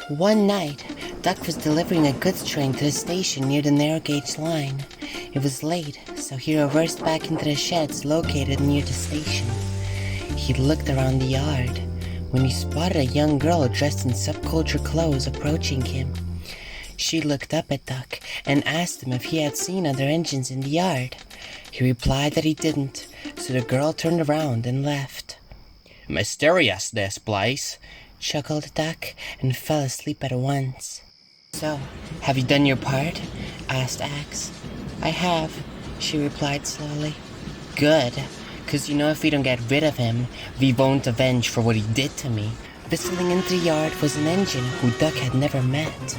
One night, Duck was delivering a goods train to the station near the narrow gauge line. It was late, so he reversed back into the sheds located near the station. He looked around the yard when he spotted a young girl dressed in subculture clothes approaching him. She looked up at Duck and asked him if he had seen other engines in the yard. He replied that he didn't, so the girl turned around and left. "Mysterious, this place," chuckled Duck and fell asleep at once. "So, have you done your part?" asked Axe. "I have," she replied slowly. "Good, 'cause you know if we don't get rid of him, we won't avenge for what he did to me." Whistling into the yard was an engine who Duck had never met.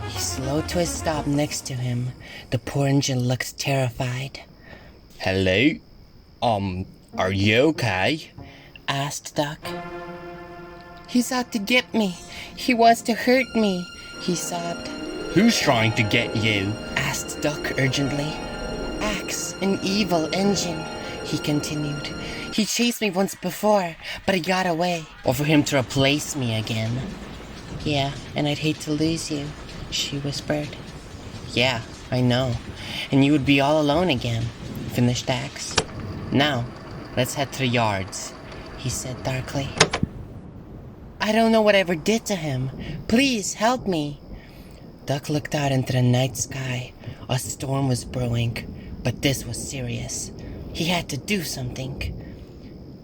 He slowed to a stop next to him. The poor engine looked terrified. "Hello? Are you okay?" asked Duck. "He's out to get me. He wants to hurt me," he sobbed. "Who's trying to get you?" asked Duck urgently. "Axe, an evil engine," he continued. "He chased me once before, but he got away. Or for him to replace me again." "Yeah, and I'd hate to lose you," she whispered. "Yeah, I know. And you would be all alone again," finished Axe. "Now, let's head to the yards," he said darkly. "I don't know what I ever did to him. Please help me." Duck looked out into the night sky. A storm was brewing, but this was serious. He had to do something.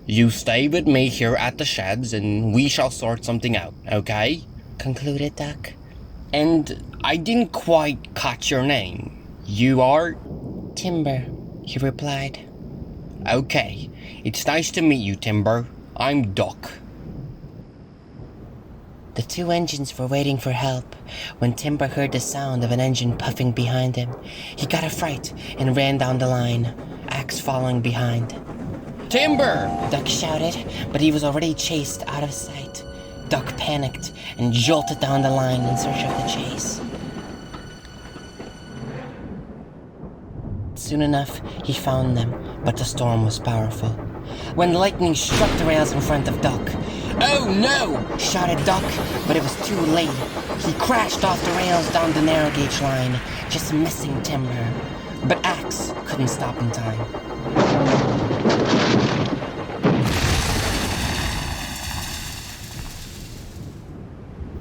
"You stay with me here at the sheds and we shall sort something out, okay?" concluded Duck. "And I didn't quite catch your name. You are?" "Timber," he replied. "Okay, it's nice to meet you, Timber. I'm Duck." The two engines were waiting for help when Timber heard the sound of an engine puffing behind him. He got a fright and ran down the line, Axe following behind. "Timber!" Duck shouted, but he was already chased out of sight. Duck panicked and jolted down the line in search of the chase. Soon enough, he found them, but the storm was powerful. When lightning struck the rails in front of Duck, "Oh no!" shouted Duck, but it was too late. He crashed off the rails down the narrow gauge line, just missing Timber. But Axe couldn't stop in time.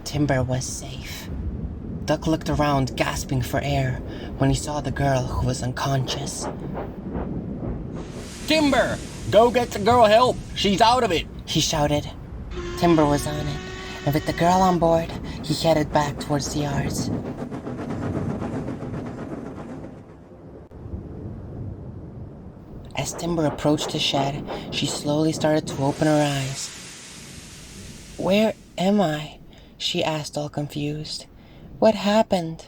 Timber was safe. Duck looked around, gasping for air, when he saw the girl who was unconscious. "Timber! Go get the girl help! She's out of it!" he shouted. Timber was on it, and with the girl on board, he headed back towards the yards. As Timber approached the shed, she slowly started to open her eyes. "Where am I?" she asked, all confused. "What happened?"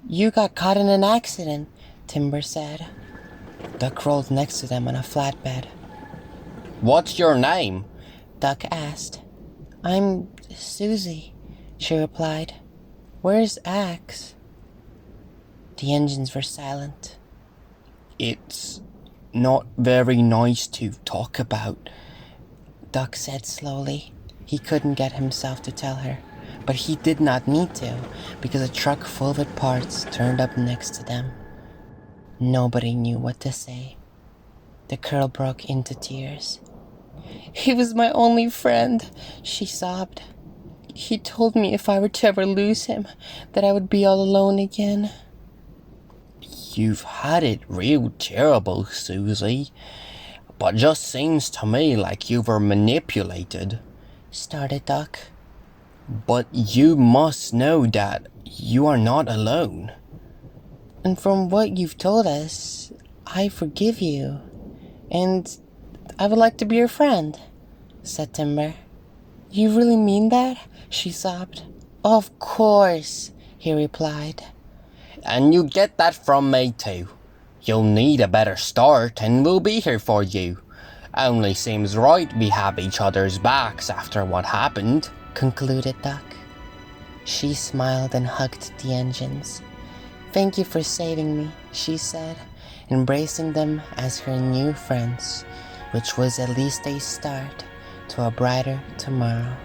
"You got caught in an accident," Timber said. Duck rolled next to them on a flatbed. "What's your name?" Duck asked. "I'm Susie," she replied. "Where's Axe?" The engines were silent. "It's not very nice to talk about," Duck said slowly. He couldn't get himself to tell her, but he did not need to, because a truck full with parts turned up next to them. Nobody knew what to say. The girl broke into tears. "He was my only friend," she sobbed. "He told me if I were to ever lose him, that I would be all alone again." "You've had it real terrible, Susie. But just seems to me like you were manipulated," started Duck. "But you must know that you are not alone." "And from what you've told us, I forgive you. And I would like to be your friend," said Timber. "You really mean that?" she sobbed. "Of course," he replied. "And you get that from me too. You'll need a better start and we'll be here for you. Only seems right we have each other's backs after what happened," concluded Duck. She smiled and hugged the engines. "Thank you for saving me," she said, embracing them as her new friends, which was at least a start to a brighter tomorrow.